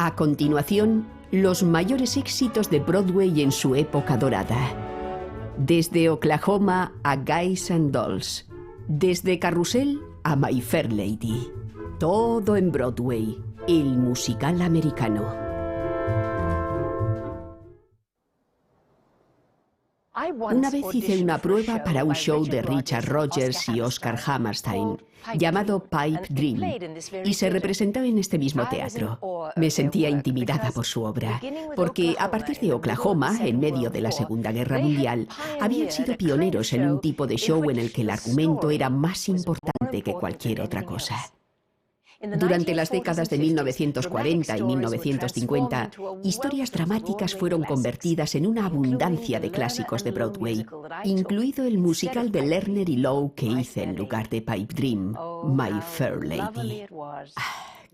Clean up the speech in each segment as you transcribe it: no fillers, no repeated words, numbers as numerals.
A continuación, los mayores éxitos de Broadway en su época dorada. Desde Oklahoma a Guys and Dolls. Desde Carrusel a My Fair Lady. Todo en Broadway, el musical americano. Una vez hice una prueba para un show de Richard Rodgers y Oscar Hammerstein, llamado Pipe Dream, y se representó en este mismo teatro. Me sentía intimidada por su obra, porque a partir de Oklahoma, en medio de la Segunda Guerra Mundial, habían sido pioneros en un tipo de show en el que el argumento era más importante que cualquier otra cosa. Durante las décadas de 1940 y 1950, historias dramáticas fueron convertidas en una abundancia de clásicos de Broadway, incluido el musical de Lerner y Lowe que hice en lugar de Pipe Dream, My Fair Lady.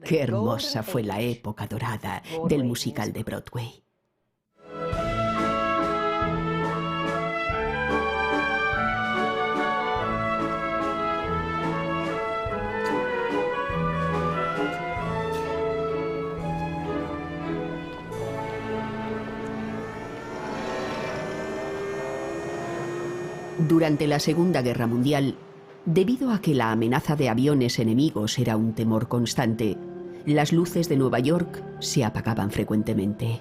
¡Qué hermosa fue la época dorada del musical de Broadway! Durante la Segunda Guerra Mundial, debido a que la amenaza de aviones enemigos era un temor constante, las luces de Nueva York se apagaban frecuentemente.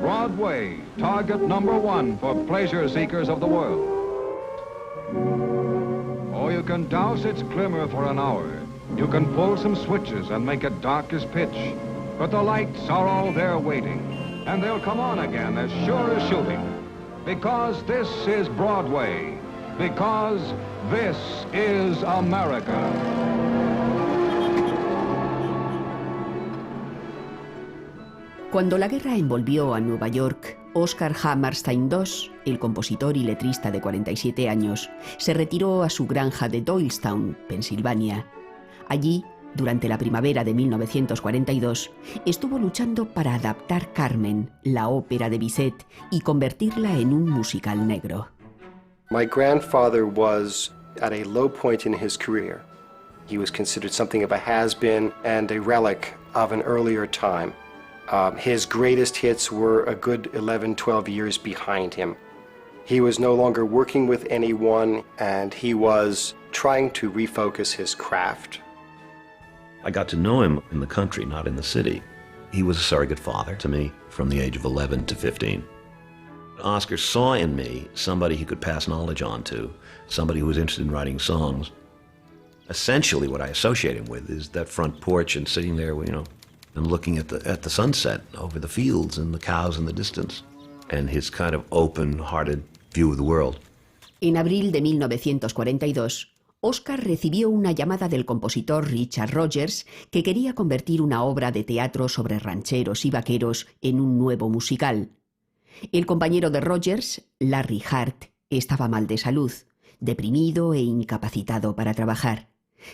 Broadway, target number one for pleasure seekers of the world. Oh, you can douse its glimmer for an hour. You can pull some switches and make it dark as pitch. But the lights are all there waiting, and they'll come on again as sure as shooting. Because this is Broadway. Because this is America. Cuando la guerra envolvió a Nueva York, Oscar Hammerstein II, el compositor y letrista de 47 años, se retiró a su granja de Doylestown, Pensilvania. Allí, durante la primavera de 1942, estuvo luchando para adaptar Carmen, la ópera de Bizet, y convertirla en un musical negro. My grandfather was at a low point in his career. He was considered something of a has-been and a relic of an earlier time. His greatest hits were a good 11, 12 years behind him. He was no longer working with anyone, and he was trying to refocus his craft. I got to know him in the country, not in the city. He was a surrogate father to me from the age of 11 to 15. Oscar saw in me somebody he could pass knowledge on to, somebody who was interested in writing songs. Essentially what I associate him with is that front porch and sitting there, you know, and looking at the sunset over the fields and the cows in the distance, and his kind of open-hearted view of the world. En abril de 1942, Oscar recibió una llamada del compositor Richard Rodgers que quería convertir una obra de teatro sobre rancheros y vaqueros en un nuevo musical. El compañero de Rodgers, Larry Hart, estaba mal de salud, deprimido e incapacitado para trabajar.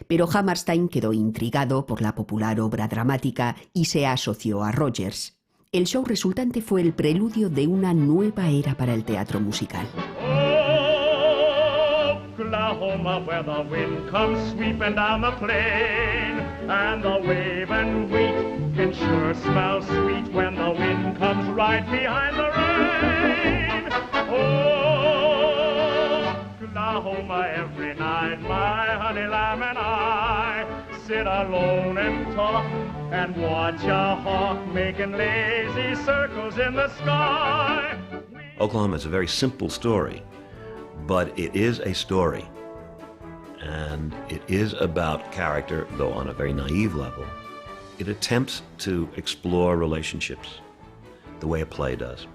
Pero Hammerstein quedó intrigado por la popular obra dramática y se asoció a Rodgers. El show resultante fue el preludio de una nueva era para el teatro musical. Oklahoma, where the wind comes sweeping down the plain, and the waving wheat can sure smell sweet when the wind comes right behind the rain. Oh, Oklahoma, every night my honey lamb and I sit alone and talk and watch a hawk making lazy circles in the sky. Oklahoma is a very simple story, but it is a story, and it is about character, though on a very naive level. It attempts to explore relationships the way a play does,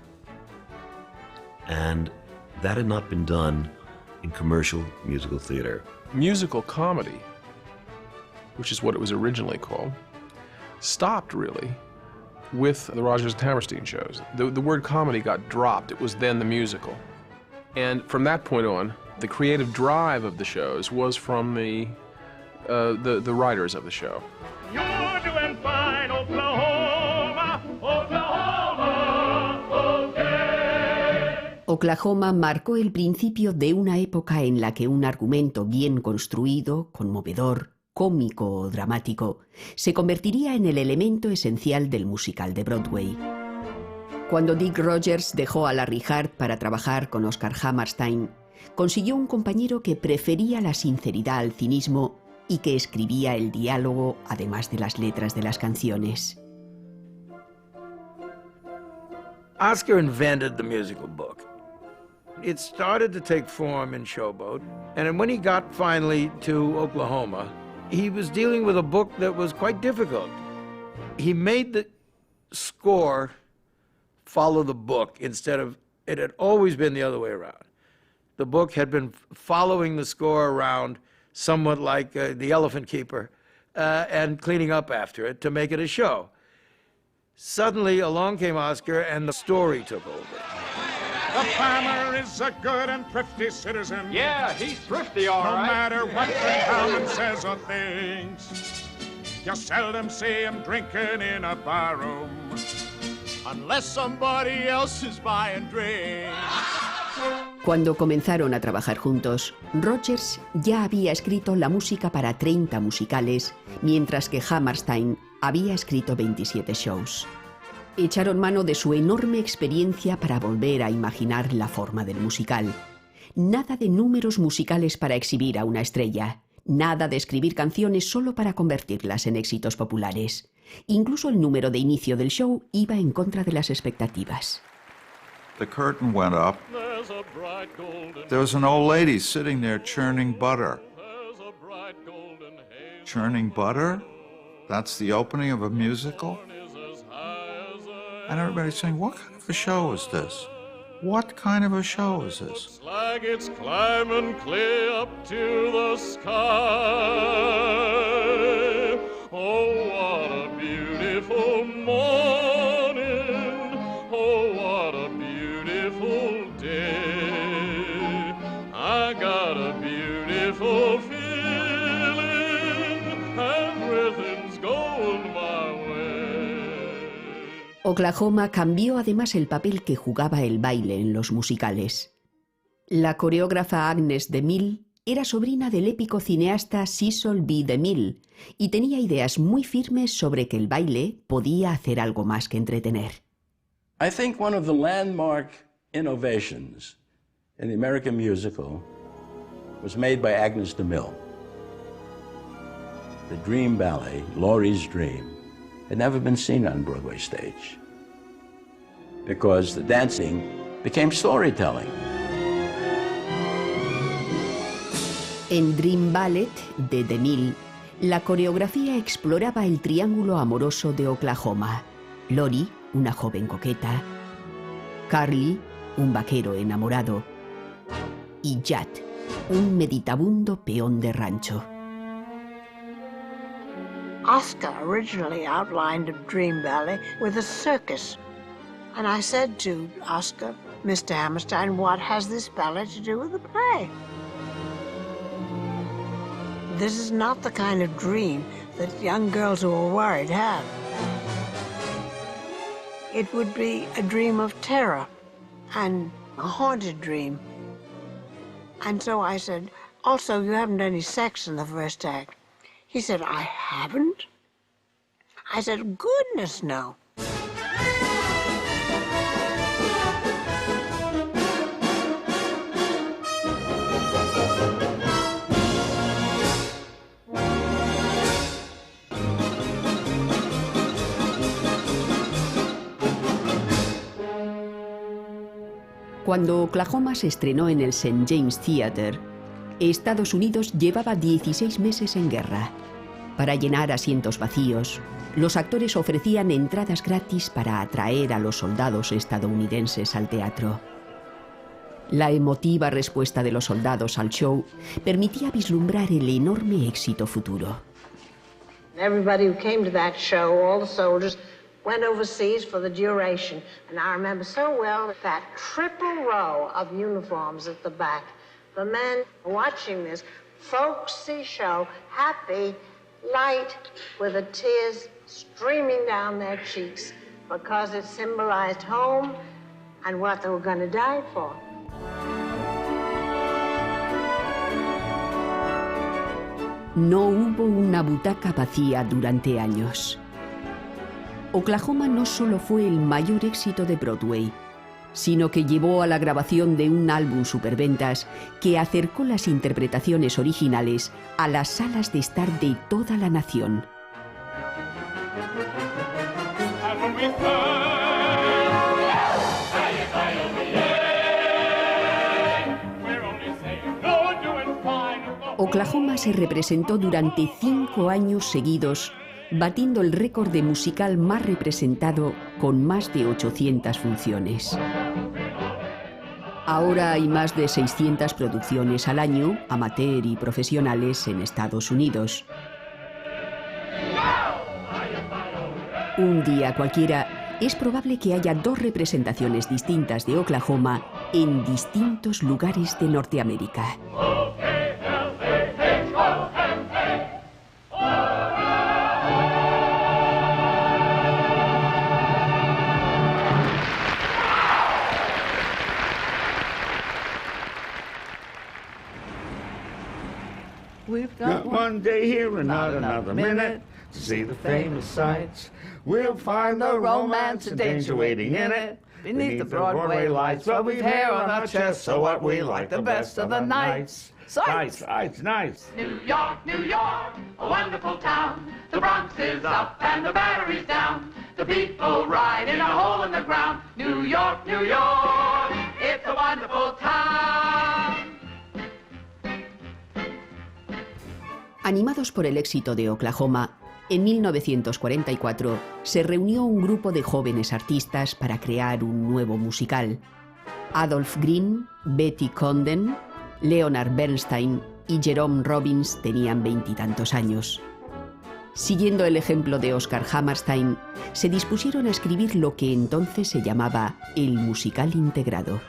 and that had not been done in commercial musical theater. Musical comedy, which is what it was originally called, stopped really with the Rodgers and Hammerstein shows. The word comedy got dropped. It was then the musical. And from that point on, the creative drive of the shows was from the writers of the show. You're doing fine, Oklahoma, Oklahoma, okay. Oklahoma marcó el principio de una época en la que un argumento bien construido, conmovedor, cómico o dramático, se convertiría en el elemento esencial del musical de Broadway. Cuando Dick Rogers dejó a Larry Hart para trabajar con Oscar Hammerstein, consiguió un compañero que prefería la sinceridad al cinismo y que escribía el diálogo además de las letras de las canciones. Oscar invented the musical book. It started to take form in Showboat, and when he got finally to Oklahoma, he was dealing with a book that was quite difficult. He made the score follow the book instead of, it had always been the other way around. The book had been following the score around somewhat like The Elephant Keeper and cleaning up after it to make it a show. Suddenly along came Oscar and the story took over. The farmer is a good and thrifty citizen. Yeah, he's thrifty, all right. No matter what the cowman says or thinks, you seldom see him drinking in a barroom, unless somebody else is buying drinks. Cuando comenzaron a trabajar juntos, Rogers ya había escrito la música para 30 musicales, mientras que Hammerstein había escrito 27 shows. Echaron mano de su enorme experiencia para volver a imaginar la forma del musical. Nada de números musicales para exhibir a una estrella. Nada de escribir canciones solo para convertirlas en éxitos populares. Incluso el número de inicio del show iba en contra de las expectativas. The curtain went up. There was an old lady sitting there churning butter. Churning butter? That's the opening of a musical? And everybody's saying, what kind of a show is this? What kind of a show is this? Looks like it's climbing clear up to the sky. Oh, what a beautiful morning. Oh, what a beautiful day. I got a beautiful feeling. Everything's going my way. Oklahoma cambió además el papel que jugaba el baile en los musicales. La coreógrafa Agnes DeMille era sobrina del épico cineasta Cecil B. DeMille y tenía ideas muy firmes sobre que el baile podía hacer algo más que entretener. I think one of the landmark innovations in the American musical was made by Agnes DeMille. The Dream Ballet, Laurie's Dream, had never been seen on Broadway stage because the dancing became storytelling. En Dream Ballet de DeMille, la coreografía exploraba el triángulo amoroso de Oklahoma. Laurie, una joven coqueta, Carly, un vaquero enamorado, y Judd, un meditabundo peón de rancho. Oscar originally outlined a dream ballet with a circus. And I said to Oscar, Mr. Hammerstein, what has this ballet to do with the play? This is not the kind of dream that young girls who are worried have. It would be a dream of terror and a haunted dream. And so I said, also, you haven't any sex in the first act. He said, I haven't? I said, goodness, no. Cuando Oklahoma se estrenó en el St. James Theatre, Estados Unidos llevaba 16 meses en guerra. Para llenar asientos vacíos, los actores ofrecían entradas gratis para atraer a los soldados estadounidenses al teatro. La emotiva respuesta de los soldados al show permitía vislumbrar el enorme éxito futuro. Everybody who came to that show, all the soldiers, went overseas for the duration. And I remember so well that triple row of uniforms at the back. The men watching this folksy show, happy, light, with the tears streaming down their cheeks because it symbolized home and what they were going to die for. no hubo una butaca vacía durante años. Oklahoma no solo fue el mayor éxito de Broadway, sino que llevó a la grabación de un álbum superventas que acercó las interpretaciones originales a las salas de estar de toda la nación. Oklahoma se representó durante 5 años seguidos, batiendo el récord de musical más representado con más de 800 funciones. Ahora hay más de 600 producciones al año, amateur y profesionales, en Estados Unidos. Un día cualquiera, es probable que haya 2 representaciones distintas de Oklahoma en distintos lugares de Norteamérica. We've got one day here and not another minute to see the famous sights. We'll find the romance and danger waiting in it beneath the Broadway lights. But we've hair on our chest, so what we like the best of the nights. Sights, nights. New York, a wonderful town. The Bronx is up and the Battery's down. The people ride in a hole in the ground. New York, it's a wonderful town. Animados por el éxito de Oklahoma, en 1944 se reunió un grupo de jóvenes artistas para crear un nuevo musical. Adolph Green, Betty Comden, Leonard Bernstein y Jerome Robbins tenían 20 y tantos años. Siguiendo el ejemplo de Oscar Hammerstein, se dispusieron a escribir lo que entonces se llamaba el musical integrado.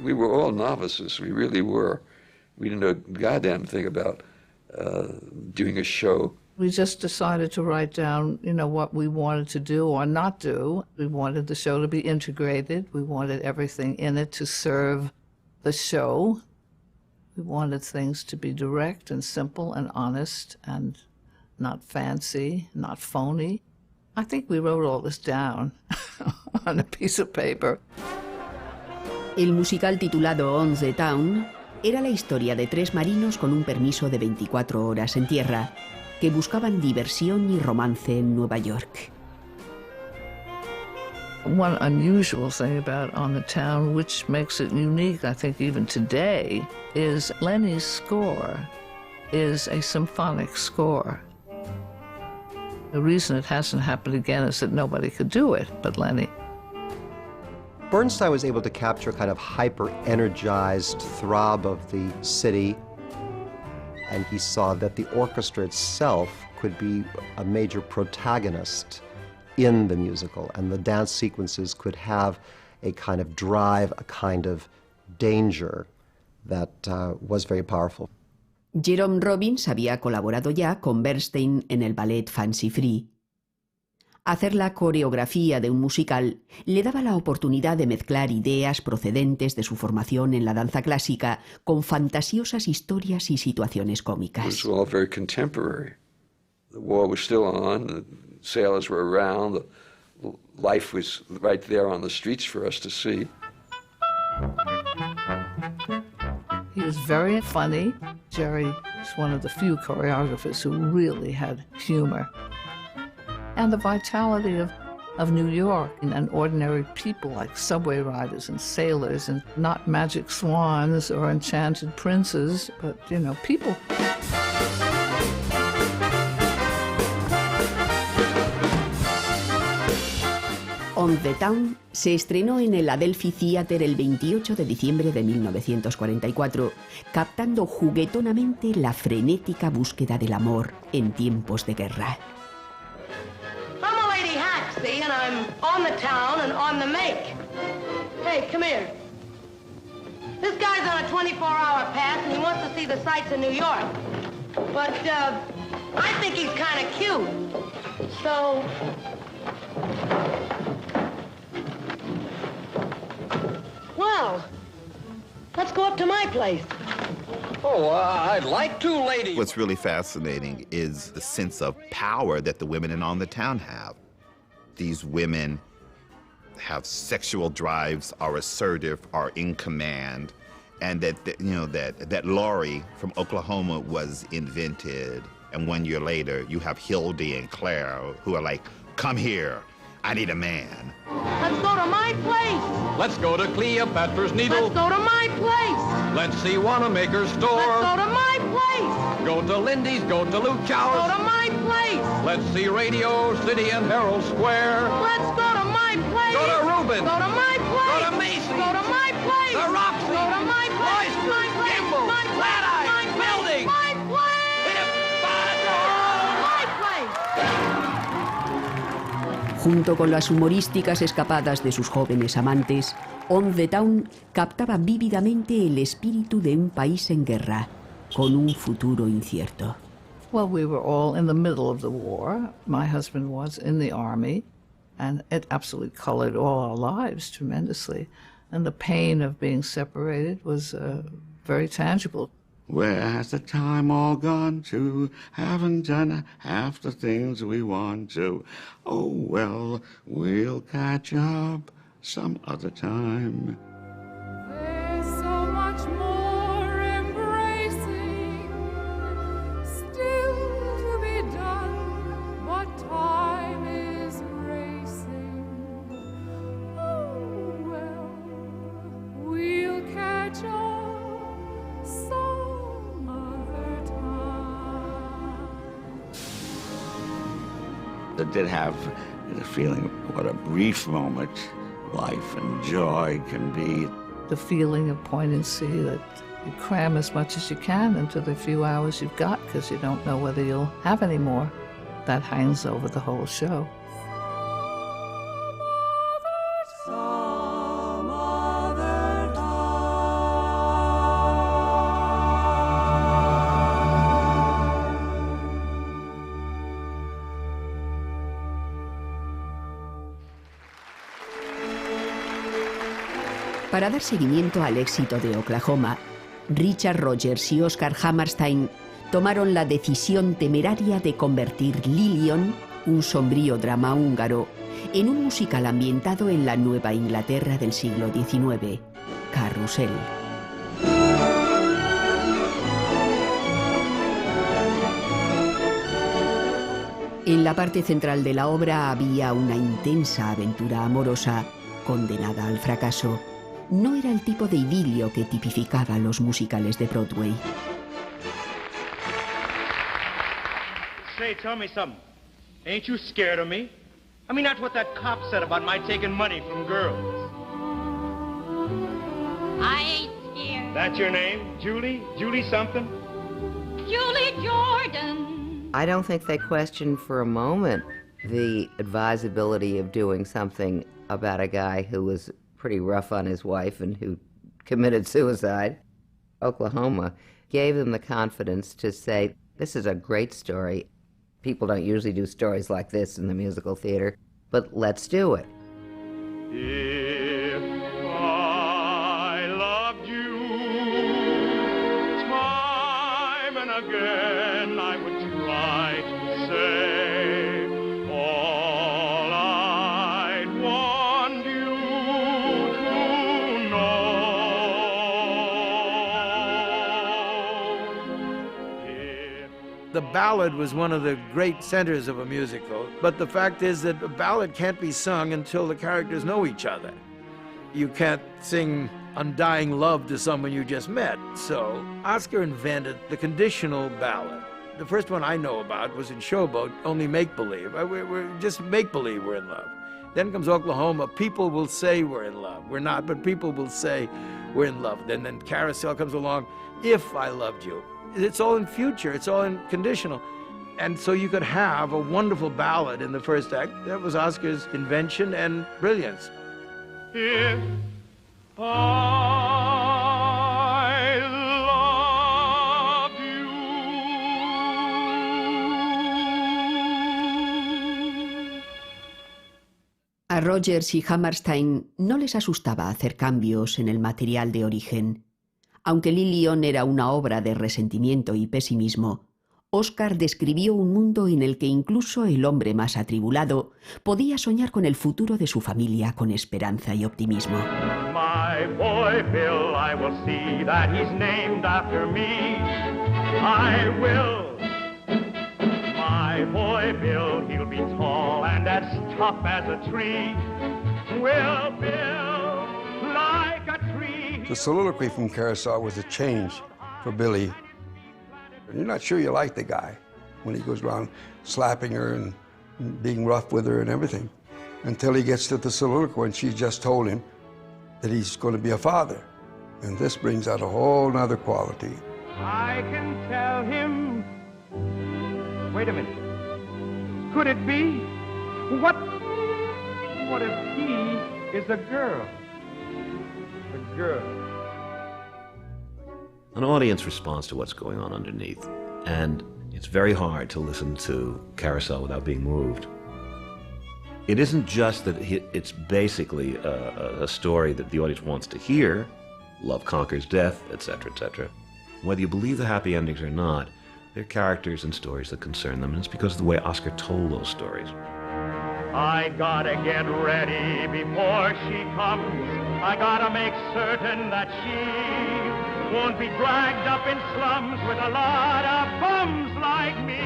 We were all novices, we really were. We didn't know a goddamn thing about doing a show. We just decided to write down, what we wanted to do or not do. We wanted the show to be integrated. We wanted everything in it to serve the show. We wanted things to be direct and simple and honest and not fancy, not phony. I think we wrote all this down on a piece of paper. El musical titulado On the Town era la historia de 3 marinos con un permiso de 24 horas en tierra que buscaban diversión y romance en Nueva York. One unusual thing about On the Town, which makes it unique, I think, even today, is Lenny's score is a symphonic score. The reason it hasn't happened again is that nobody could do it but Lenny. Bernstein was able to capture a kind of hyper-energized throb of the city, and he saw that the orchestra itself could be a major protagonist in the musical, and the dance sequences could have a kind of drive, a kind of danger that was very powerful. Jerome Robbins había colaborado ya con Bernstein en el ballet Fancy Free. Hacer la coreografía de un musical le daba la oportunidad de mezclar ideas procedentes de su formación en la danza clásica con fantasiosas historias y situaciones cómicas. It was all very contemporary. The war was still on, the sailors were around, the life was right there on the streets for us to see. He was very funny. Jerry is one of the few choreographers who really had humor. And the vitality of New York and ordinary people like subway riders and sailors and not magic swans or enchanted princes, but, people. On the Town se estrenó en el Adelphi Theatre el 28 de diciembre de 1944, captando juguetonamente la frenética búsqueda del amor en tiempos de guerra. See, and I'm on the town and on the make. Hey, come here. This guy's on a 24-hour pass and he wants to see the sights of New York. But, I think he's kind of cute. So... Well, let's go up to my place. I'd like to, lady. What's really fascinating is the sense of power that the women on the town have. These women have sexual drives, are assertive, are in command, and that Laurie from Oklahoma was invented. And 1 year later, you have Hildy and Claire who are like, come here, I need a man. Let's go to my place. Let's go to Cleopatra's Needle. Let's go to my place. Let's see Wanamaker's store. Let's go to my place. Go to Lindy's, go to Luke Chow's. Go to my place. Let's see Radio City and Herald Square. Let's go to my place. Go to Rubens. Go to my place. Go to Macy's. Go to my place. The Roxy. Go to my place. Royce, My place. Gimbel, My place. Flat-Eye, My place. Building. My place. My place. Junto con las humorísticas escapadas de sus jóvenes amantes, On the Town captaba vívidamente el espíritu de un país en guerra, con un futuro incierto. Well, we were all in the middle of the war. My husband was in the army, and it absolutely colored all our lives tremendously. And the pain of being separated was very tangible. Where has the time all gone to? Haven't done half the things we want to. Oh, well, we'll catch up some other time. There's so much more embracing still to be done, but time is racing. Oh, well, we'll catch up some other time. I did have the feeling of what a brief moment life and joy can be. The feeling of poignancy that you cram as much as you can into the few hours you've got because you don't know whether you'll have any more. That hangs over the whole show. Para dar seguimiento al éxito de Oklahoma, Richard Rodgers y Oscar Hammerstein tomaron la decisión temeraria de convertir Lilion, un sombrío drama húngaro, en un musical ambientado en la Nueva Inglaterra del siglo XIX, Carrusel. En la parte central de la obra había una intensa aventura amorosa condenada al fracaso. No era el tipo de idilio que tipificaba los musicales de Broadway. Say, tell me something. Ain't you scared of me? I mean, that's what that cop said about my taking money from girls. I ain't scared. That's your name? Julie? Julie something? Julie Jordan. I don't think they questioned for a moment the advisability of doing something about a guy who was pretty rough on his wife and who committed suicide. Oklahoma gave them the confidence to say, this is a great story. People don't usually do stories like this in the musical theater, but let's do it. If I loved you time and again, I would try to say all I'd want you to know. The ballad was one of the great centers of a musical, but the fact is that a ballad can't be sung until the characters know each other. You can't sing undying love to someone you just met. So Oscar invented the conditional ballad. The first one I know about was in Showboat, only make-believe. We're just make-believe we're in love. Then comes Oklahoma. People will say we're in love. We're not, but people will say we're in love. Then Carousel comes along. If I loved you. It's all in future. It's all in conditional. And so you could have a wonderful ballad in the first act. That was Oscar's invention and brilliance. If I loved you. A Rodgers y Hammerstein no les asustaba hacer cambios en el material de origen. Aunque Lillian era una obra de resentimiento y pesimismo, Oscar describió un mundo en el que incluso el hombre más atribulado podía soñar con el futuro de su familia con esperanza y optimismo. My boy Bill, I will see that he's named after me. I will. My boy Bill, he'll be tall and as tough as a tree. Will Bill like a tree. The soliloquy from Carousel was a change for Billy. You're not sure you like the guy when he goes around slapping her and being rough with her and everything, until he gets to the soliloquy and she just told him that he's going to be a father. And this brings out a whole nother quality. I can tell him. Wait a minute. Could it be? What if he is a girl? A girl. An audience responds to what's going on underneath, and it's very hard to listen to Carousel without being moved. It isn't just that it's basically a story that the audience wants to hear, love conquers death, etc., etc. Whether you believe the happy endings or not, they're characters and stories that concern them, and it's because of the way Oscar told those stories. I gotta get ready before she comes. I gotta make certain that she won't be dragged up in slums with a lot of bums like me.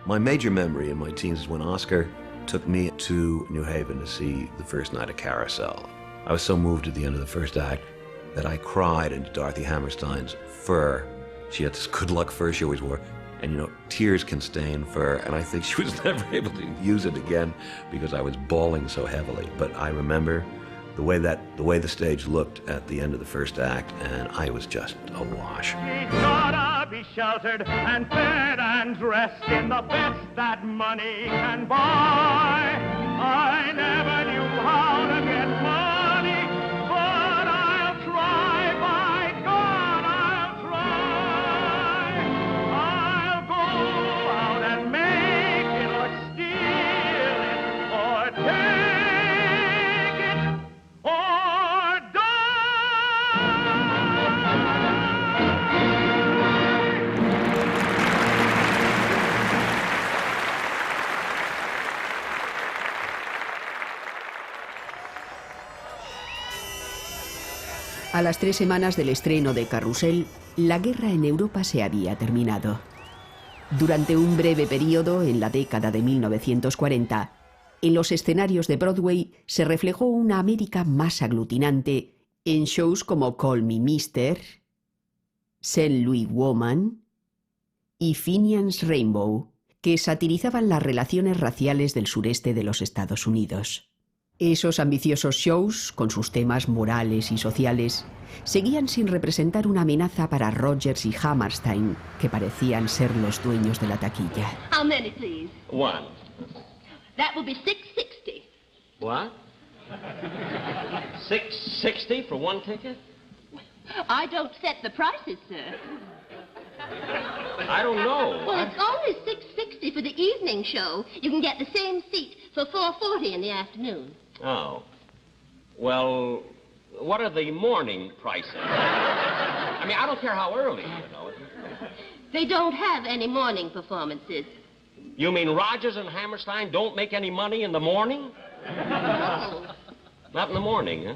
My major memory in my teens is when Oscar took me to New Haven to see the first night of Carousel. I was so moved at the end of the first act that I cried into Dorothy Hammerstein's fur. She had this good luck fur she always wore, and you know, tears can stain fur, and I think she was never able to use it again because I was bawling so heavily. But I remember the way the stage looked at the end of the first act, and I was just awash. She's gotta be sheltered and fed and dressed in the best that money can buy. I never knew how to get money, but I'll try, by God, I'll try. I'll go out and make it or steal it or take it or die. A las 3 semanas del estreno de Carrusel, la guerra en Europa se había terminado. Durante un breve periodo, en la década de 1940, en los escenarios de Broadway se reflejó una América más aglutinante en shows como Call Me Mister, St. Louis Woman y Finian's Rainbow, que satirizaban las relaciones raciales del sureste de los Estados Unidos. Esos ambiciosos shows, con sus temas morales y sociales, seguían sin representar una amenaza para Rogers y Hammerstein, que parecían ser los dueños de la taquilla. How many, please? One. That will be $6.60. What? $6.60 for one ticket? I don't set the prices, sir. I don't know. Well, it's only $6.60 for the evening show. You can get the same seat for $4.40 in the afternoon. Oh. Well, what are the morning prices? I mean, I don't care how early, you know. They don't have any morning performances. You mean Rogers and Hammerstein don't make any money in the morning? No. Not in the morning, huh?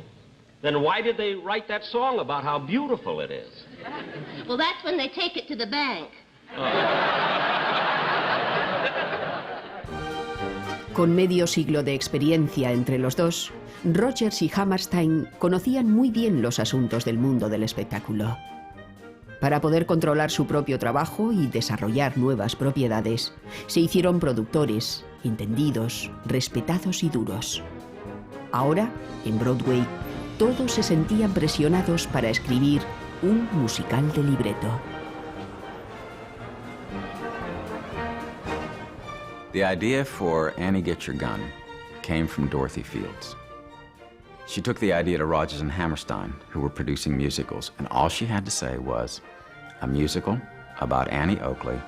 Then why did they write that song about how beautiful it is? Well, that's when they take it to the bank. Con medio siglo de experiencia entre los dos, Rogers y Hammerstein conocían muy bien los asuntos del mundo del espectáculo. Para poder controlar su propio trabajo y desarrollar nuevas propiedades, se hicieron productores, entendidos, respetados y duros. Ahora, en Broadway, todos se sentían presionados para escribir un musical de libreto. The idea for Annie Get Your Gun came from Dorothy Fields. She took the idea to Rogers and Hammerstein, who were producing musicals, and all she had to say was, a musical about Annie Oakley,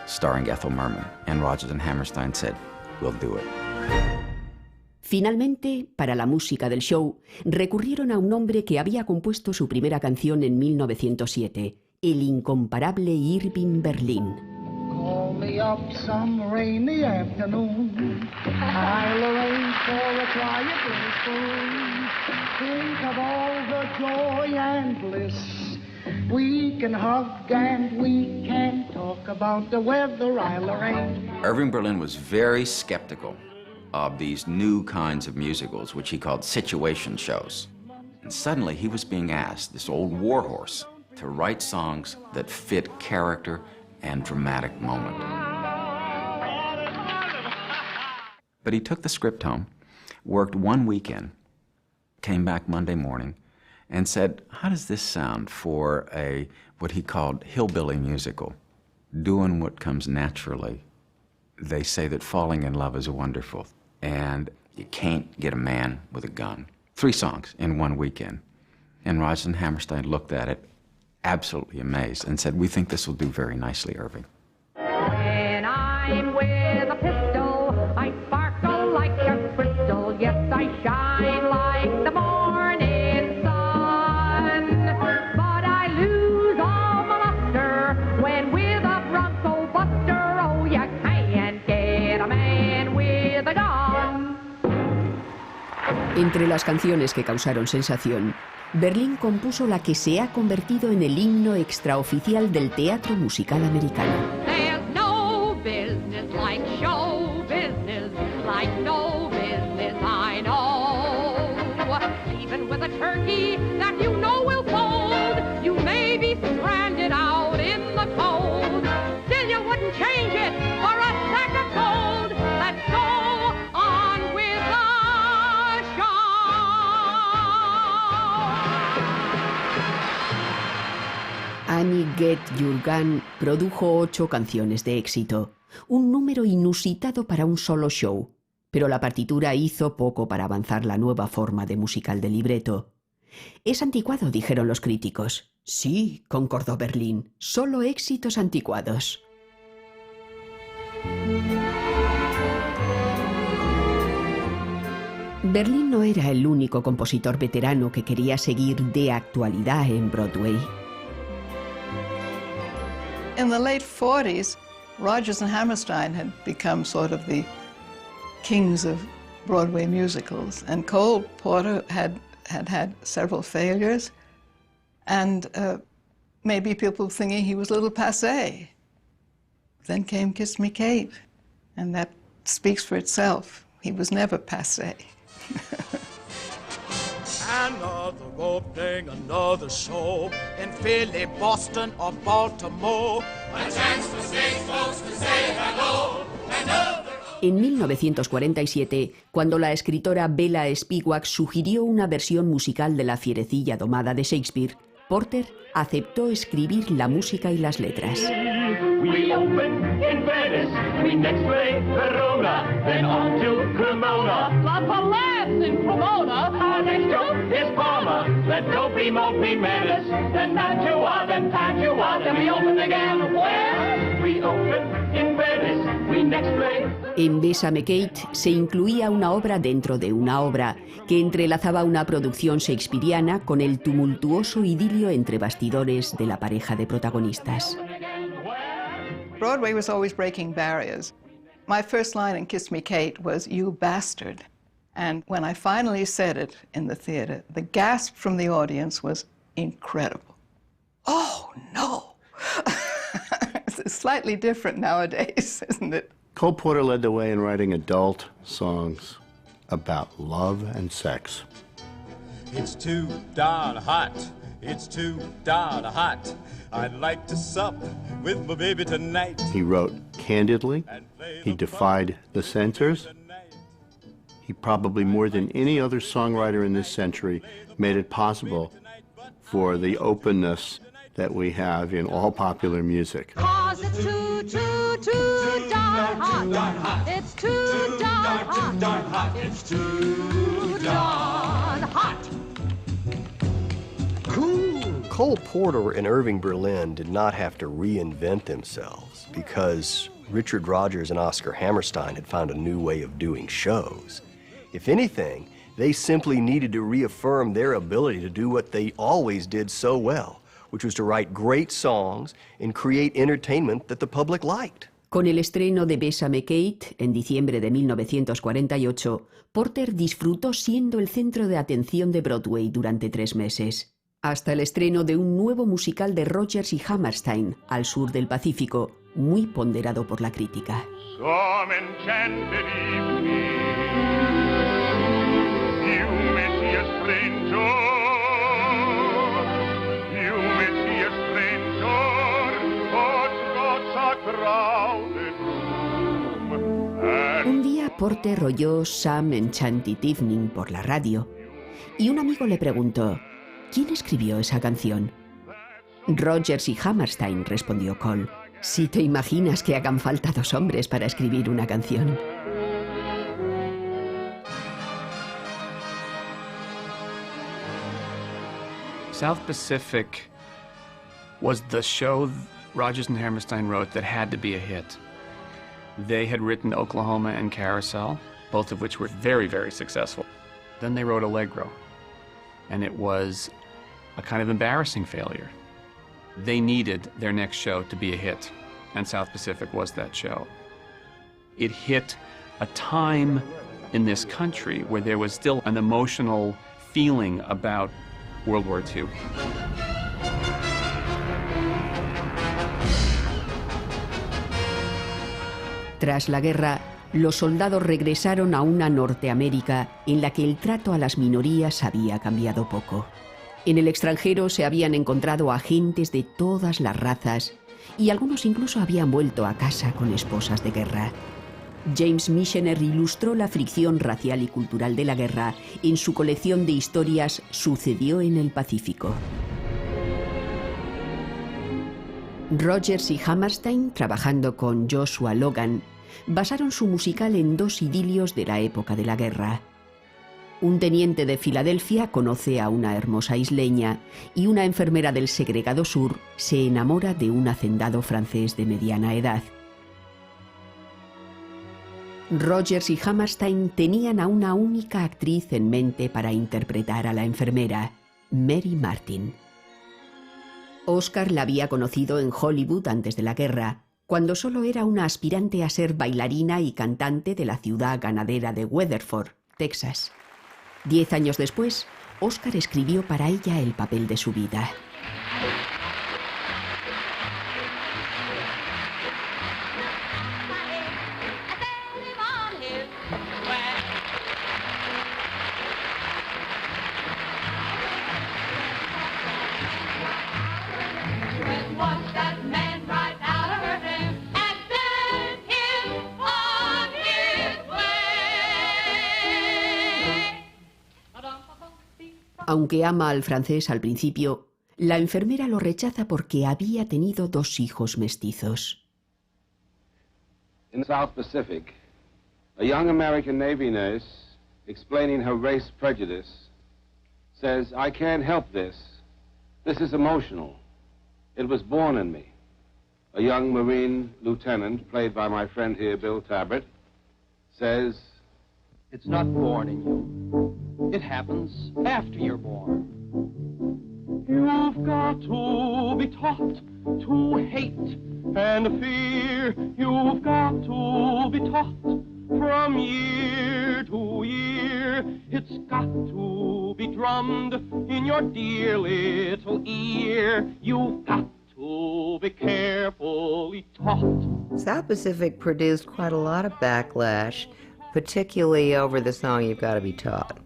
starring Ethel Merman. And Rogers and Hammerstein said, we'll do it. Finalmente, para la música del show, recurrieron a un hombre que había compuesto su primera canción en 1907, el incomparable Irving Berlin. Call me up some rainy afternoon. I'll arrange for a quiet little spoon. Think of all the joy and bliss. We can hug and we can talk about the weather. I'll arrange. Irving Berlin was very skeptical of these new kinds of musicals, which he called situation shows. And suddenly he was being asked, this old warhorse, to write songs that fit character and dramatic moment. But he took the script home, worked one weekend, came back Monday morning, and said, how does this sound for what he called hillbilly musical, doing what comes naturally? They say that falling in love is wonderful, and you can't get a man with a gun. 3 songs in one weekend. And Rodgers and Hammerstein looked at it, absolutely amazed, and said, we think this will do very nicely, Irving. When I'm with a pistol, I sparkle like a crystal. Yes, I shine like the morning sun. But I lose all my luster when with a Bronco Buster. Oh, you can't get a man with a gun. Entre las canciones que causaron sensación, Berlin compuso la que se ha convertido en el himno extraoficial del teatro musical americano. There's no business like show business, like no business I know. Even with a turkey that you know will fold, you may be stranded out in the cold. Still you wouldn't change it for a sack of gold. Let's go on with the show. Annie Get Your Gun produjo 8 canciones de éxito, un número inusitado para un solo show, pero la partitura hizo poco para avanzar la nueva forma de musical de libreto. Es anticuado, dijeron los críticos. Sí, concordó Berlin, solo éxitos anticuados. Berlin no era el único compositor veterano que quería seguir de actualidad en Broadway. In the late 40s, Rodgers and Hammerstein had become sort of the kings of Broadway musicals, and Cole Porter had several failures, and maybe people thinking he was a little passé. Then came Kiss Me Kate, and that speaks for itself. He was never passé. Another opening, another show in Philly, Boston, or Baltimore. A chance for stage folks to say hello. En 1947, cuando la escritora Bella Spivak sugirió una versión musical de La fierecilla domada de Shakespeare, Porter aceptó escribir la música y las letras. We open in Venice, we next play Verona, then on to Cremona. La Palazzo in Cremona, our next joke is Parma. Let Dopey Mopey Menace, then Mantua, then Padua, then we open again. Where? We open in Venice, we next play. En Bésame Kate se incluía una obra dentro de una obra, que entrelazaba una producción shakespeariana con el tumultuoso idilio entre bastidores de la pareja de protagonistas. Broadway was always breaking barriers. My first line in Kiss Me Kate was, "You bastard." And when I finally said it in the theater, the gasp from the audience was incredible. Oh, no! It's slightly different nowadays, isn't it? Cole Porter led the way in writing adult songs about love and sex. It's too darn hot. It's too darn hot. I'd like to sup with my baby tonight. He wrote candidly. He defied the censors. He probably more than any other songwriter in this century made it possible for the openness that we have in all popular music. 'Cause it's too darn hot. It's too darn hot. It's too darn hot. Cole Porter and Irving Berlin did not have to reinvent themselves because Richard Rodgers and Oscar Hammerstein had found a new way of doing shows. If anything, they simply needed to reaffirm their ability to do what they always did so well, which was to write great songs and create entertainment that the public liked. Con el estreno de Bésame Kate, en diciembre de 1948, Porter disfrutó siendo el centro de atención de Broadway durante 3 meses, hasta el estreno de un nuevo musical de Rodgers y Hammerstein, al sur del Pacífico, muy ponderado por la crítica. Some enchanted evening, you may see a stranger, you may see a stranger, but a crowded room. Un día Porter oyó Some Enchanted Evening por la radio y un amigo le preguntó, ¿quién escribió esa canción? Rodgers y Hammerstein, respondió Cole. Si te imaginas que hagan falta 2 hombres para escribir una canción. South Pacific was the show Rodgers and Hammerstein wrote that had to be a hit. They had written Oklahoma and Carousel, both of which were very, very successful. Then they wrote Allegro, and it was a kind of embarrassing failure. They needed their next show to be a hit, and South Pacific was that show. It hit a time in this country where there was still an emotional feeling about World War II. Tras la guerra, los soldados regresaron a una Norteamérica en la que el trato a las minorías había cambiado poco. En el extranjero se habían encontrado agentes de todas las razas y algunos incluso habían vuelto a casa con esposas de guerra. James Michener ilustró la fricción racial y cultural de la guerra en su colección de historias Sucedió en el Pacífico. Rodgers y Hammerstein, trabajando con Joshua Logan, basaron su musical en 2 idilios de la época de la guerra. Un teniente de Filadelfia conoce a una hermosa isleña y una enfermera del segregado sur se enamora de un hacendado francés de mediana edad. Rodgers y Hammerstein tenían a una única actriz en mente para interpretar a la enfermera, Mary Martin. Oscar la había conocido en Hollywood antes de la guerra, cuando solo era una aspirante a ser bailarina y cantante de la ciudad ganadera de Weatherford, Texas. 10 años después, Oscar escribió para ella el papel de su vida. Aunque ama al francés al principio, la enfermera lo rechaza porque había tenido 2 hijos mestizos. In the South Pacific, a young American Navy nurse, explaining her race prejudice, says, "I can't help this. This is emotional. It was born in me." A young Marine lieutenant, played by my friend here, Bill Tabbert, says, "It's not born in you. It happens after you're born. You've got to be taught to hate and fear. You've got to be taught from year to year. It's got to be drummed in your dear little ear. You've got to be carefully taught. South Pacific produced quite a lot of backlash, particularly over the song You've Got to Be Taught,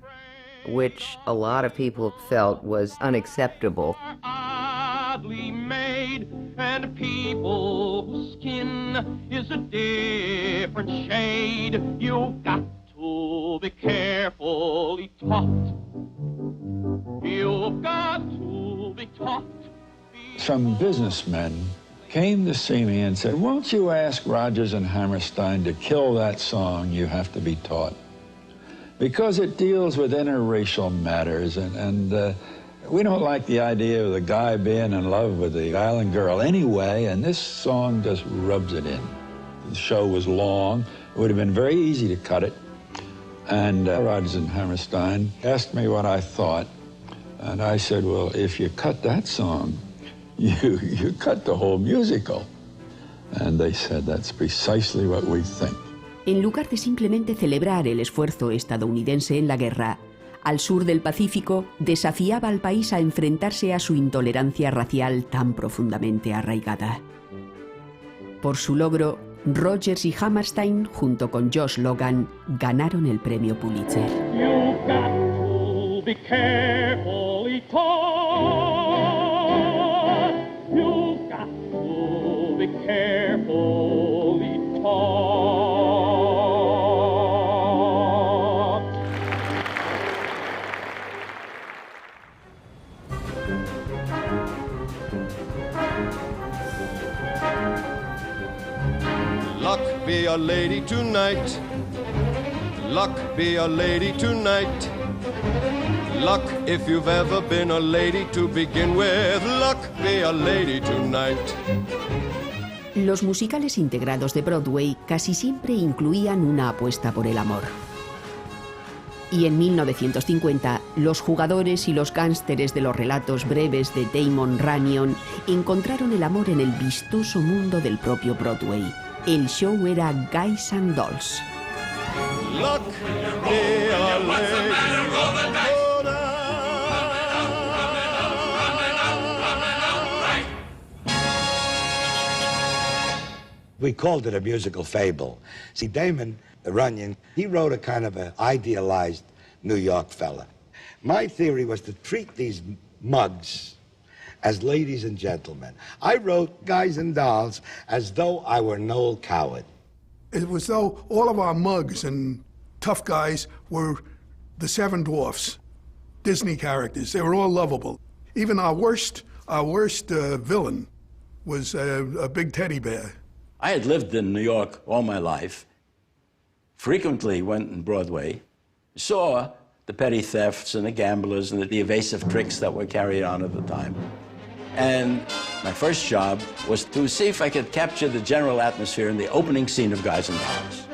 which a lot of people felt was unacceptable. Oddly made, and people whose skin is a different shade. You've got to be carefully taught. You've got to be taught. Some businessmen came to see me and said, "Won't you ask Rodgers and Hammerstein to kill that song, You Have to Be Taught? Because it deals with interracial matters, and we don't like the idea of the guy being in love with the island girl anyway, and this song just rubs it in." The show was long. It would have been very easy to cut it. And Rodgers and Hammerstein asked me what I thought, and I said, well, if you cut that song, you cut the whole musical. And they said, that's precisely what we think. En lugar de simplemente celebrar el esfuerzo estadounidense en la guerra, al sur del Pacífico desafiaba al país a enfrentarse a su intolerancia racial tan profundamente arraigada. Por su logro, Rodgers y Hammerstein, junto con Josh Logan, ganaron el premio Pulitzer. You've got to be carefully taught. You've got to be carefully taught. Luck be a lady tonight. Luck be a lady tonight. Luck if you've ever been a lady to begin with. Luck be a lady tonight. Los musicales integrados de Broadway casi siempre incluían una apuesta por el amor. Y en 1950, los jugadores y los gánsteres de los relatos breves de Damon Runyon encontraron el amor en el vistoso mundo del propio Broadway. El show era Guys and Dolls. Luck be a lady. We called it a musical fable. See, Damon Runyon, he wrote a kind of an idealized New York fella. My theory was to treat these mugs as ladies and gentlemen. I wrote Guys and Dolls as though I were Noel Coward. It was though all of our mugs and tough guys were the Seven Dwarfs, Disney characters. They were all lovable. Even our worst villain was a big teddy bear. I had lived in New York all my life, frequently went on Broadway, saw the petty thefts and the gamblers and the evasive tricks that were carried on at the time. And my first job was to see if I could capture the general atmosphere in the opening scene of Guys and Dolls.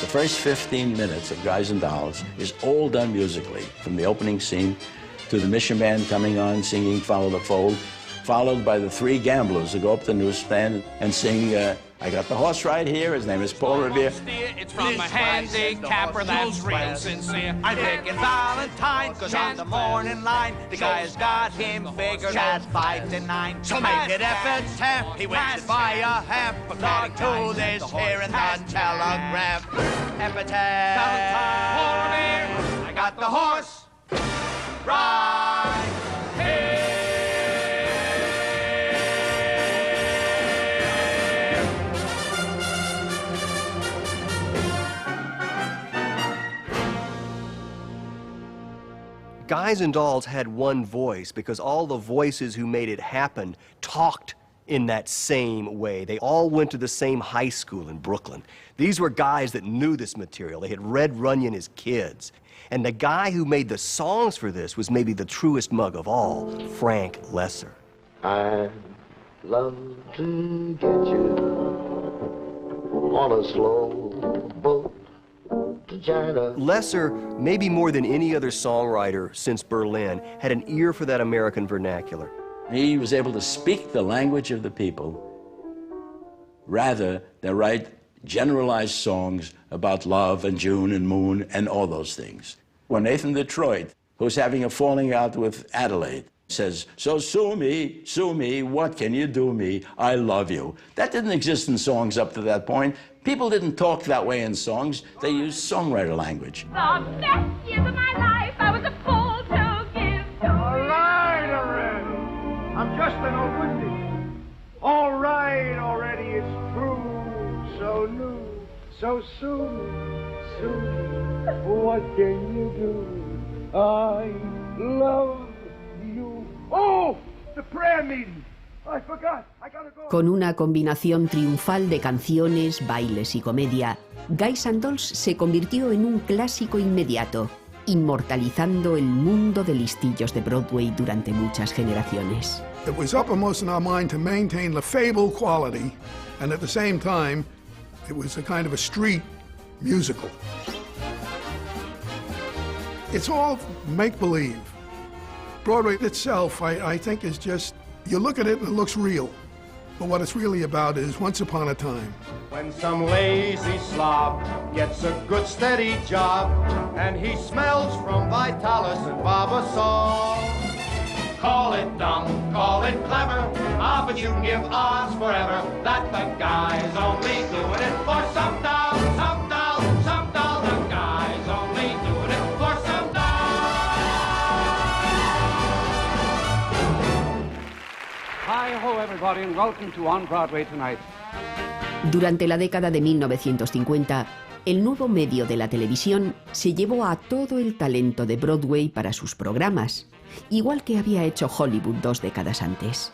The first 15 minutes of Guys and Dolls is all done musically, from the opening scene to the Mission Band coming on singing Follow the Fold, followed by the three gamblers who go up to the newsstand and sing I Got the Horse Right Here. His name is Paul Revere. It's from a handicapper that's real sincere. I'm picking Valentine, cause on the morning line, the guy's got him figured as 5 to 9. So make it F10, he wins it by a half, according to this here in the telegraph. F10, Paul Revere, I got the horse right here. Guys and Dolls had one voice because all the voices who made it happen talked in that same way. They all went to the same high school in Brooklyn. These were guys that knew this material. They had read Runyon as kids. And the guy who made the songs for this was maybe the truest mug of all, Frank Lesser. I'd love to get you on a slow boat. Lesser, maybe more than any other songwriter since Berlin, had an ear for that American vernacular. He was able to speak the language of the people rather than write generalized songs about love and June and moon and all those things. When Nathan Detroit, who's having a falling out with Adelaide, says, so sue me, what can you do me? I love you. That didn't exist in songs up to that point. People didn't talk that way in songs. They used songwriter language. The best years of my life, I was a fool to give to All right already. I'm just an old windie. All right already, it's true. So new, so soon. What can you do? I love you. Oh, the prayer meeting. I forgot. I gotta go. Con una combinación triunfal de canciones, bailes y comedia, Guys and Dolls se convirtió en un clásico inmediato, inmortalizando el mundo de listillos de Broadway durante muchas generaciones. It was uppermost in our mind to maintain the fable quality and at the same time It was a kind of a street musical. It's all make-believe. Broadway itself, I think, is just, you look at it and it looks real. But what it's really about is once upon a time. When some lazy slob gets a good steady job and he smells from Vitalis and Barbasol. Call it dumb, call it clever, but you can give odds forever that the guy's only doing it for some dough, some dough, some dough. The guy's only doing it for some dough. Hi-ho, everybody, and welcome to On Broadway Tonight. Durante la década de 1950, el nuevo medio de la televisión se llevó a todo el talento de Broadway para sus programas, igual que había hecho Hollywood 2 décadas antes.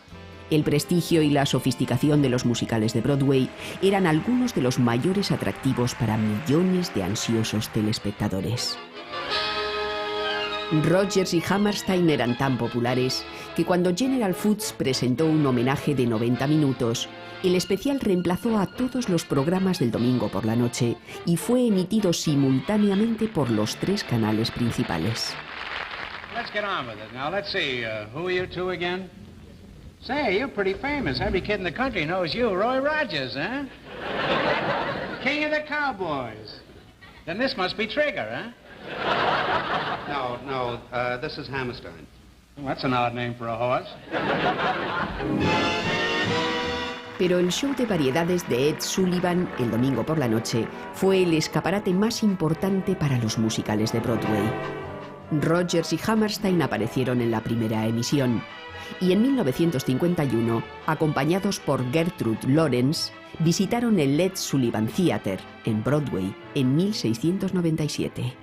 El prestigio y la sofisticación de los musicales de Broadway eran algunos de los mayores atractivos para millones de ansiosos telespectadores. Rodgers y Hammerstein eran tan populares que cuando General Foods presentó un homenaje de 90 minutos, el especial reemplazó a todos los programas del domingo por la noche y fue emitido simultáneamente por los 3 canales principales. Let's get on with it. Now, let's see, who are you two again? Say, you're pretty famous. Every kid in the country knows you, Roy Rogers, huh? King of the Cowboys. Then this must be Trigger, huh? No, this is Hammerstein. Well, that's an odd name for a horse. Pero el show de variedades de Ed Sullivan, el domingo por la noche, fue el escaparate más importante para los musicales de Broadway. Rodgers y Hammerstein aparecieron en la primera emisión y en 1951, acompañados por Gertrude Lawrence, visitaron el Ed Sullivan Theater en Broadway en 1697.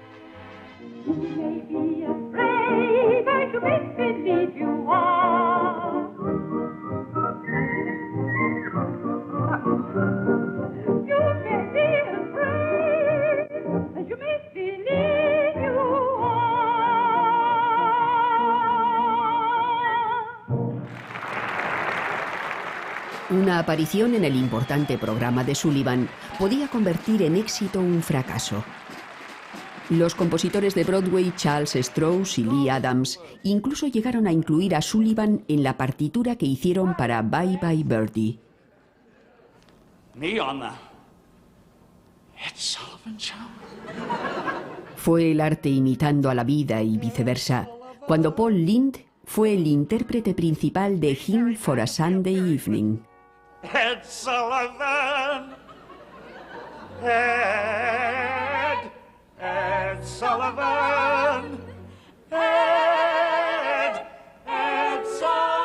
Una aparición en el importante programa de Sullivan podía convertir en éxito un fracaso. Los compositores de Broadway, Charles Strouse y Lee Adams, incluso llegaron a incluir a Sullivan en la partitura que hicieron para Bye Bye Birdie. Me on the Ed Sullivan Show. Fue el arte imitando a la vida y viceversa, cuando Paul Lynde fue el intérprete principal de Hymn for a Sunday Evening. Ed Sullivan. Ed Sullivan. Ed Sullivan.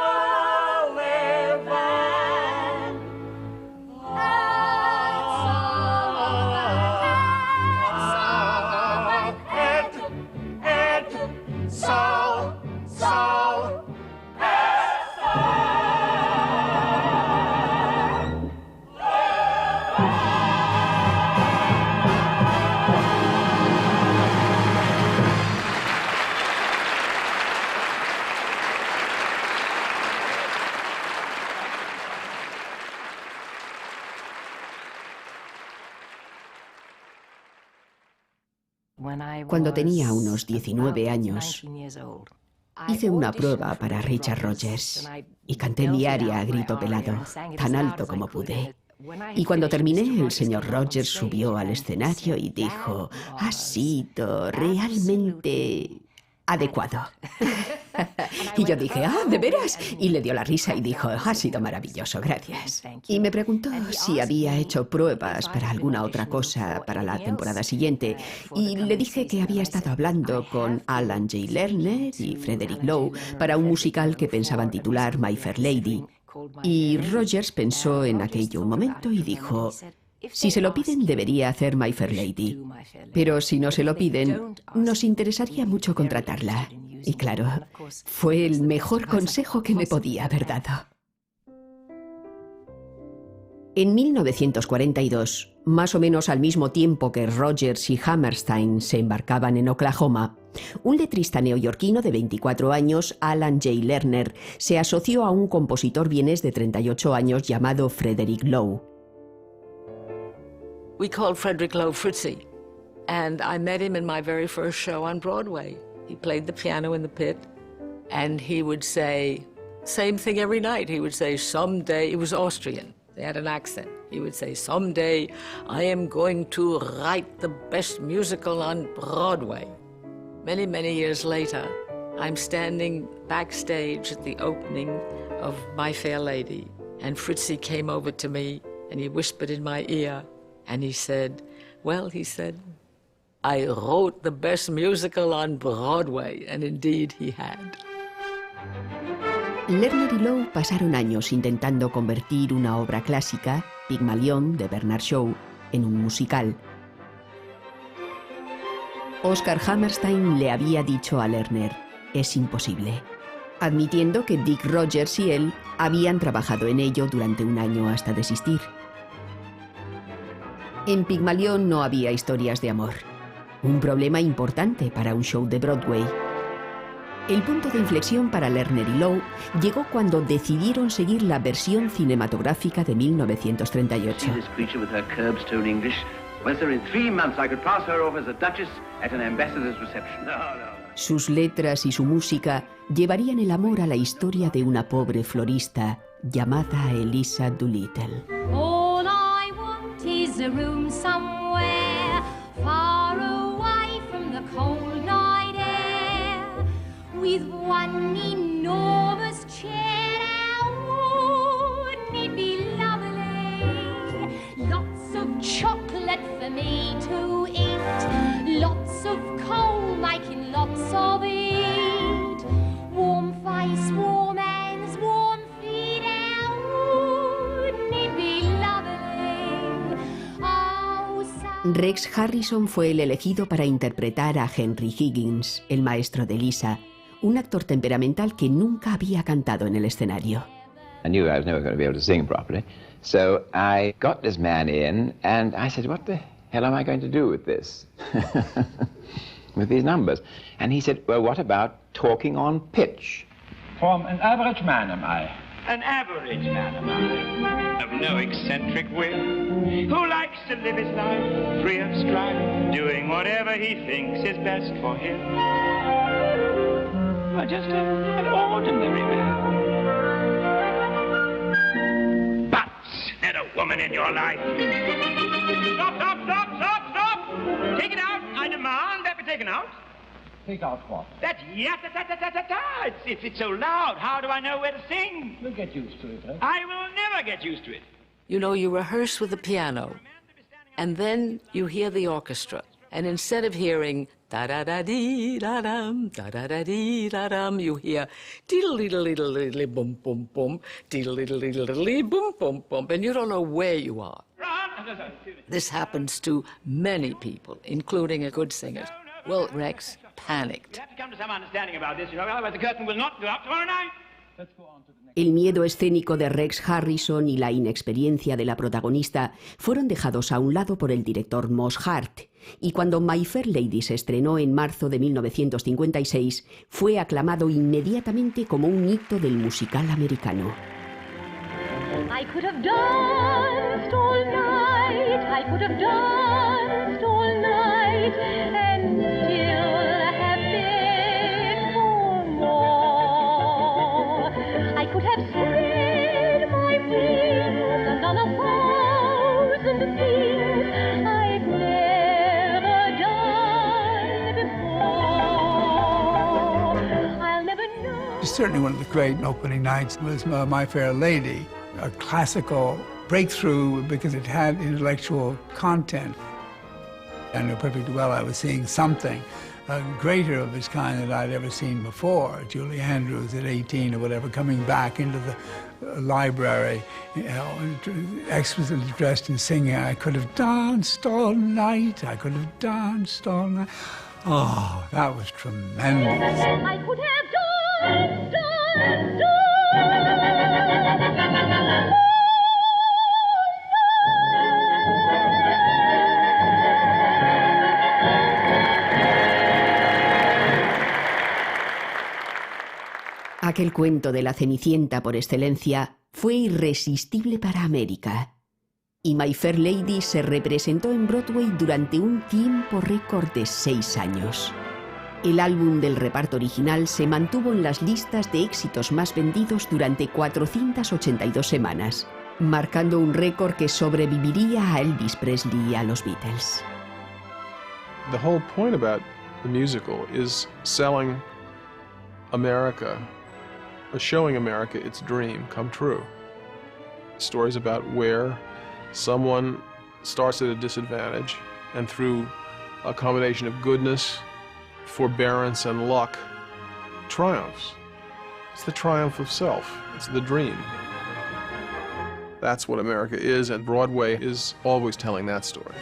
Cuando tenía unos 19 años, hice una prueba para Richard Rodgers y canté mi aria a grito pelado, tan alto como pude. Y cuando terminé, el señor Rodgers subió al escenario y dijo: "Ha sido realmente adecuado". Y yo dije: "Ah, ¿de veras?". Y le dio la risa y dijo: "Ha sido maravilloso, gracias". Y me preguntó si había hecho pruebas para alguna otra cosa para la temporada siguiente. Y le dije que había estado hablando con Alan J. Lerner y Frederick Lowe para un musical que pensaban titular My Fair Lady. Y Rodgers pensó en aquello un momento y dijo: "Si se lo piden, debería hacer My Fair Lady. Pero si no se lo piden, nos interesaría mucho contratarla". Y claro, fue el mejor consejo que me podía haber dado. En 1942, más o menos al mismo tiempo que Rodgers y Hammerstein se embarcaban en Oklahoma, un letrista neoyorquino de 24 años, Alan J. Lerner, se asoció a un compositor vienés de 38 años llamado Frederick Lowe. We called Frederick Lowe Fritzy, and I met him in my very first show on Broadway. He played the piano in the pit, and he would say, same thing every night. He would say, someday, he was Austrian. They had an accent. He would say, someday I am going to write the best musical on Broadway. Many, many years later, I'm standing backstage at the opening of My Fair Lady, and Fritzy came over to me and he whispered in my ear and he said, well, he said, I wrote the best musical on Broadway, and indeed he had. Lerner y Lowe pasaron años intentando convertir una obra clásica, Pygmalion, de Bernard Shaw, en un musical. Oscar Hammerstein le había dicho a Lerner, es imposible, admitiendo que Dick Rogers y él habían trabajado en ello durante un año hasta desistir. En Pygmalion no había historias de amor, un problema importante para un show de Broadway. El punto de inflexión para Lerner y Lowe llegó cuando decidieron seguir la versión cinematográfica de 1938. Sus letras y su música llevarían el amor a la historia de una pobre florista llamada Eliza Doolittle. All I want is a room somewhere far away from the cold night air, with one enormous chair. Wouldn't it be lovely? Lots of chocolate for me to eat, lots of coal making lots of it, warm face, warm hands, warm feet. Wouldn't it be lovely? Oh, Rex Harrison fue el elegido para interpretar a Henry Higgins, el maestro de Lisa, un actor temperamental que nunca había cantado en el escenario. I knew I was never going to be able to sing properly, so I got this man in and I said, what the hell am I going to do with this? With these numbers? And he said, well, what about talking on pitch? From an average man am I. An average man am I, of no eccentric whim, who likes to live his life free of strife, doing whatever he thinks is best for him. Just an ordinary man. But there's a woman in your life. Stop, stop, stop, stop, stop! Take it out. I demand that be taken out. Take out what? That ya-ta-ta-ta-ta-ta. It's so loud. How do I know where to sing? You'll get used to it, eh? I will never get used to it. You know, you rehearse with the piano, and then you hear the orchestra, and instead of hearing da-da-da-dee-da-dum, da-da-da-dee-da-dum, you hear diddle-diddle-diddle-diddle, boom-boom-boom, diddle-diddle-diddle-diddle, boom-boom-boom, and you don't know where you are. This happens to many people, including a good singer. Well, Rex panicked. We have to come to some understanding about this, you know, otherwise the curtain will not go up tomorrow night. Let's go on to the next. El miedo escénico de Rex Harrison y la inexperiencia de la protagonista fueron dejados a un lado por el director Moss Hart, y cuando My Fair Lady se estrenó en marzo de 1956, fue aclamado inmediatamente como un hito del musical americano. I could have danced all night, I could have danced all night, and still have begged for more. I could have spread my wings and done 1,000 things I've never done before. I'll never know. Certainly one of the great opening nights was My Fair Lady, a classical breakthrough because it had intellectual content. I knew perfectly well I was seeing something greater of its kind that I'd ever seen before. Julie Andrews at 18 or whatever, coming back into the library, you know, exquisitely dressed and singing, I could have danced all night, I could have danced all night. Oh, that was tremendous. I could have danced, danced, danced. Aquel cuento de la Cenicienta por excelencia fue irresistible para América. y My Fair Lady se representó en Broadway durante un tiempo récord de 6 años. El álbum del reparto original se mantuvo en las listas de éxitos más vendidos durante 482 semanas, marcando un récord que sobreviviría a Elvis Presley y a los Beatles. The whole point about the musical is selling America, or showing America its dream come true. Stories about where someone starts at a disadvantage and through a combination of goodness, forbearance, and luck, triumphs. It's the triumph of self. It's the dream. That's what America is, and Broadway is always telling that story.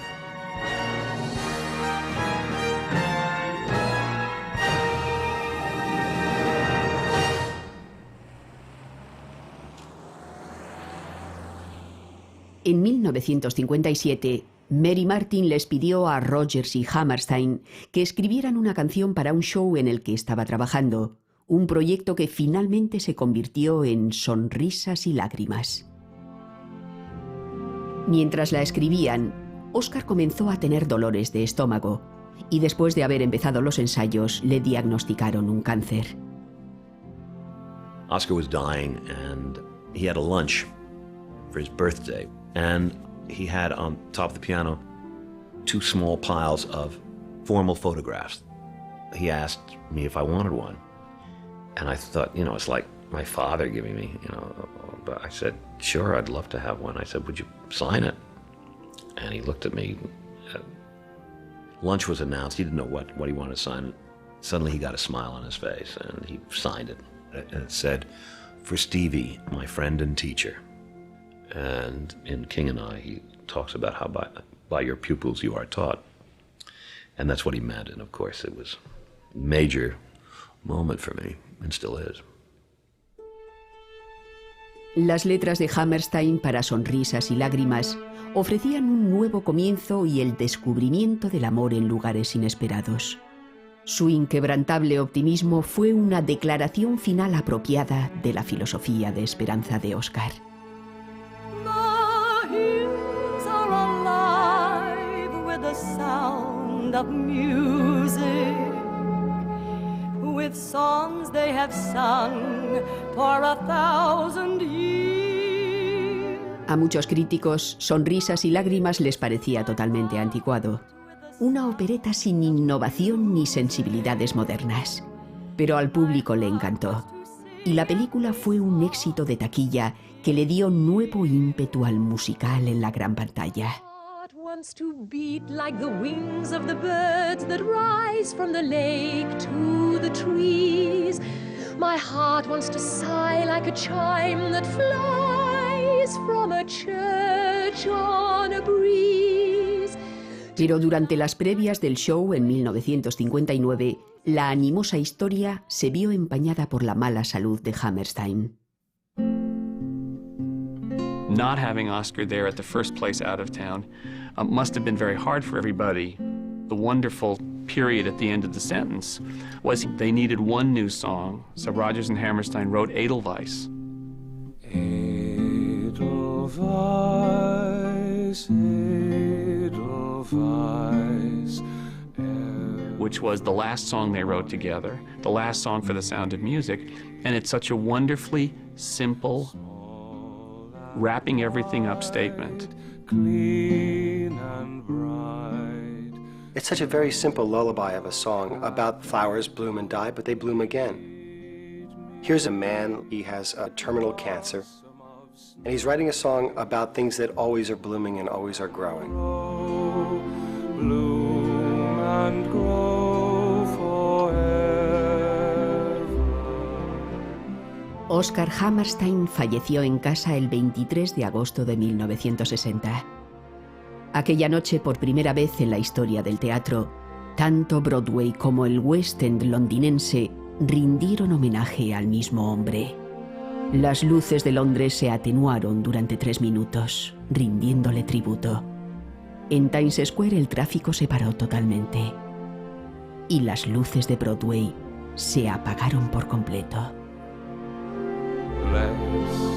En 1957, Mary Martin les pidió a Rodgers y Hammerstein que escribieran una canción para un show en el que estaba trabajando, un proyecto que finalmente se convirtió en Sonrisas y Lágrimas. Mientras la escribían, Oscar comenzó a tener dolores de estómago y después de haber empezado los ensayos le diagnosticaron un cáncer. Oscar was dying and he had a lunch for his birthday, and he had on top of the piano 2 small piles of formal photographs. He asked me if I wanted one, and I thought, you know, it's like my father giving me, you know, but I said, sure, I'd love to have one. I said, would you sign it? And he looked at me. Lunch was announced. He didn't know what he wanted to sign. Suddenly he got a smile on his face, and he signed it. And it said, for Stevie, my friend and teacher. And in King and I, he talks about how by your pupils you are taught. And that's what he meant. And of course, it was a major moment for me, and still is. Las letras de Hammerstein para Sonrisas y Lágrimas ofrecían un nuevo comienzo y el descubrimiento del amor en lugares inesperados. Su inquebrantable optimismo fue una declaración final apropiada de la filosofía de esperanza de Oscar. The sound of music, with songs they have sung for 1,000 years. A muchos críticos, Sonrisas y Lágrimas les parecía totalmente anticuado, una opereta sin innovación ni sensibilidades modernas. Pero al público le encantó, y la película fue un éxito de taquilla que le dio nuevo ímpetu al musical en la gran pantalla. Wants to beat like the wings of the birds that rise from the lake to the trees. My heart wants to sigh like a chime that flies from a church on a breeze. Pero durante las previas del show en 1959, la animosa historia se vio empañada por la mala salud de Hammerstein. Not having Oscar there at the first place out of town must have been very hard for everybody. The wonderful period at the end of the sentence was they needed one new song, so Rodgers and Hammerstein wrote Edelweiss. Edelweiss, Edelweiss, which was the last song they wrote together, the last song for The Sound of Music, and it's such a wonderfully simple, wrapping everything up statement. Clean and bright. It's such a very simple lullaby of a song about flowers bloom and die, but they bloom again. Here's a man, he has a terminal cancer, and he's writing a song about things that always are blooming and always are growing. Bloom and grow forever. Oscar Hammerstein falleció en casa el 23 de agosto de 1960. Aquella noche, por primera vez en la historia del teatro, tanto Broadway como el West End londinense rindieron homenaje al mismo hombre. Las luces de Londres se atenuaron durante 3 minutos, rindiéndole tributo. En Times Square el tráfico se paró totalmente. Y las luces de Broadway se apagaron por completo. Let's